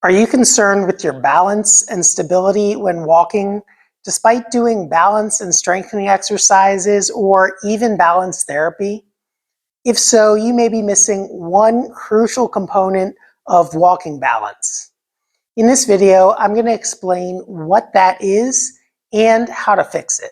Are you concerned with your balance and stability when walking, despite doing balance and strengthening exercises or even balance therapy? If so, you may be missing one crucial component of walking balance. In this video, I'm going to explain what that is and how to fix it.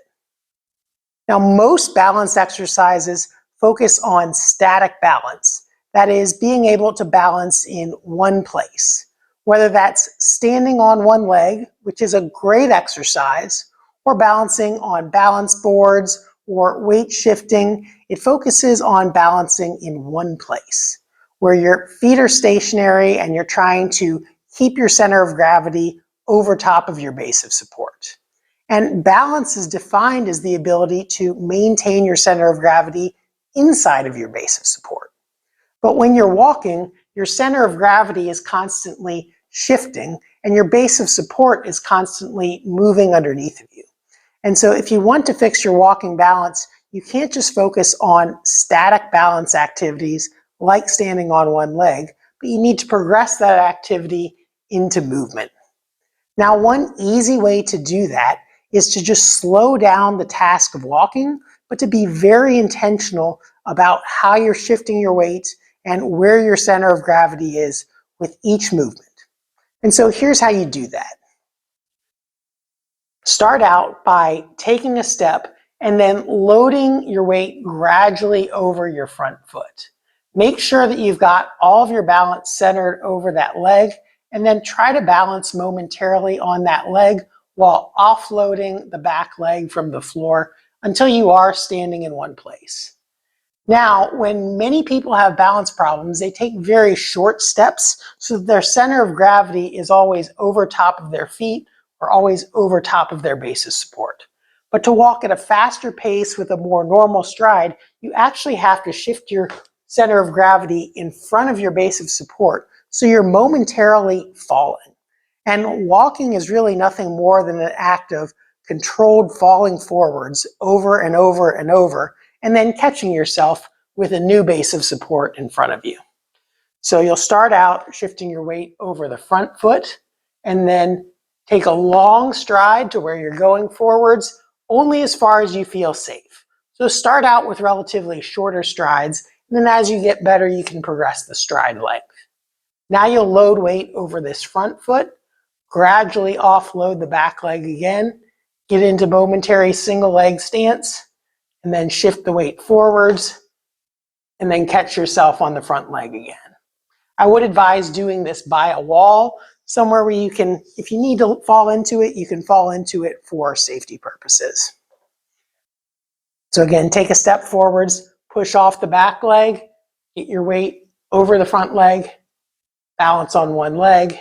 Now, most balance exercises focus on static balance, that is, being able to balance in one place. Whether that's standing on one leg, which is a great exercise, or balancing on balance boards or weight shifting, it focuses on balancing in one place, where your feet are stationary and you're trying to keep your center of gravity over top of your base of support. And balance is defined as the ability to maintain your center of gravity inside of your base of support. But when you're walking, your center of gravity is constantly shifting and your base of support is constantly moving underneath of you. And so if you want to fix your walking balance, you can't just focus on static balance activities like standing on one leg, but you need to progress that activity into movement. Now, one easy way to do that is to just slow down the task of walking, but to be very intentional about how you're shifting your weight and where your center of gravity is with each movement. And so here's how you do that. Start out by taking a step and then loading your weight gradually over your front foot. Make sure that you've got all of your balance centered over that leg, and then try to balance momentarily on that leg while offloading the back leg from the floor until you are standing in one place. Now, when many people have balance problems, they take very short steps so that their center of gravity is always over top of their feet or always over top of their base of support. But to walk at a faster pace with a more normal stride, you actually have to shift your center of gravity in front of your base of support so you're momentarily falling. And walking is really nothing more than an act of controlled falling forwards over and over and over, and then catching yourself with a new base of support in front of you. So you'll start out shifting your weight over the front foot, and then take a long stride to where you're going forwards only as far as you feel safe. So start out with relatively shorter strides, and then as you get better, you can progress the stride length. Now you'll load weight over this front foot, gradually offload the back leg again, get into momentary single leg stance, and then shift the weight forwards, and then catch yourself on the front leg again. I would advise doing this by a wall, somewhere where you can, if you need to fall into it, you can fall into it for safety purposes. So again, take a step forwards, push off the back leg, get your weight over the front leg, balance on one leg,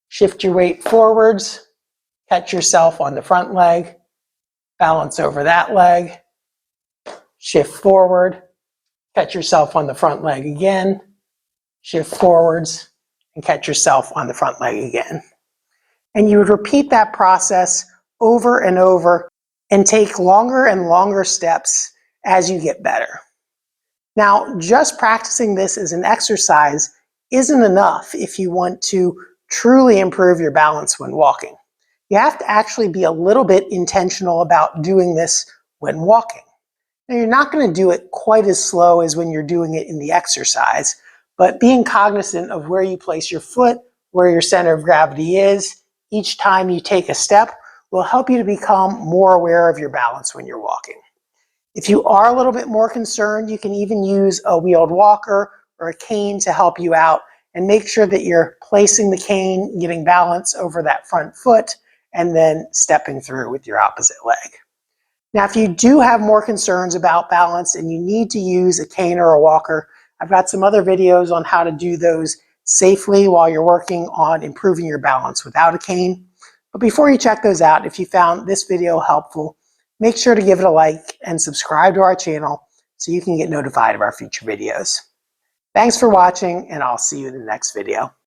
shift your weight forwards, catch yourself on the front leg, balance over that leg, shift forward, catch yourself on the front leg again, shift forwards, and catch yourself on the front leg again. And you would repeat that process over and over and take longer and longer steps as you get better. Now, just practicing this as an exercise isn't enough if you want to truly improve your balance when walking. You have to actually be a little bit intentional about doing this when walking. Now, you're not going to do it quite as slow as when you're doing it in the exercise, but being cognizant of where you place your foot, where your center of gravity is, each time you take a step will help you to become more aware of your balance when you're walking. If you are a little bit more concerned, you can even use a wheeled walker or a cane to help you out, and make sure that you're placing the cane, getting balance over that front foot, and then stepping through with your opposite leg. Now, if you do have more concerns about balance and you need to use a cane or a walker, I've got some other videos on how to do those safely while you're working on improving your balance without a cane. But before you check those out, if you found this video helpful, make sure to give it a like and subscribe to our channel so you can get notified of our future videos. Thanks for watching, and I'll see you in the next video.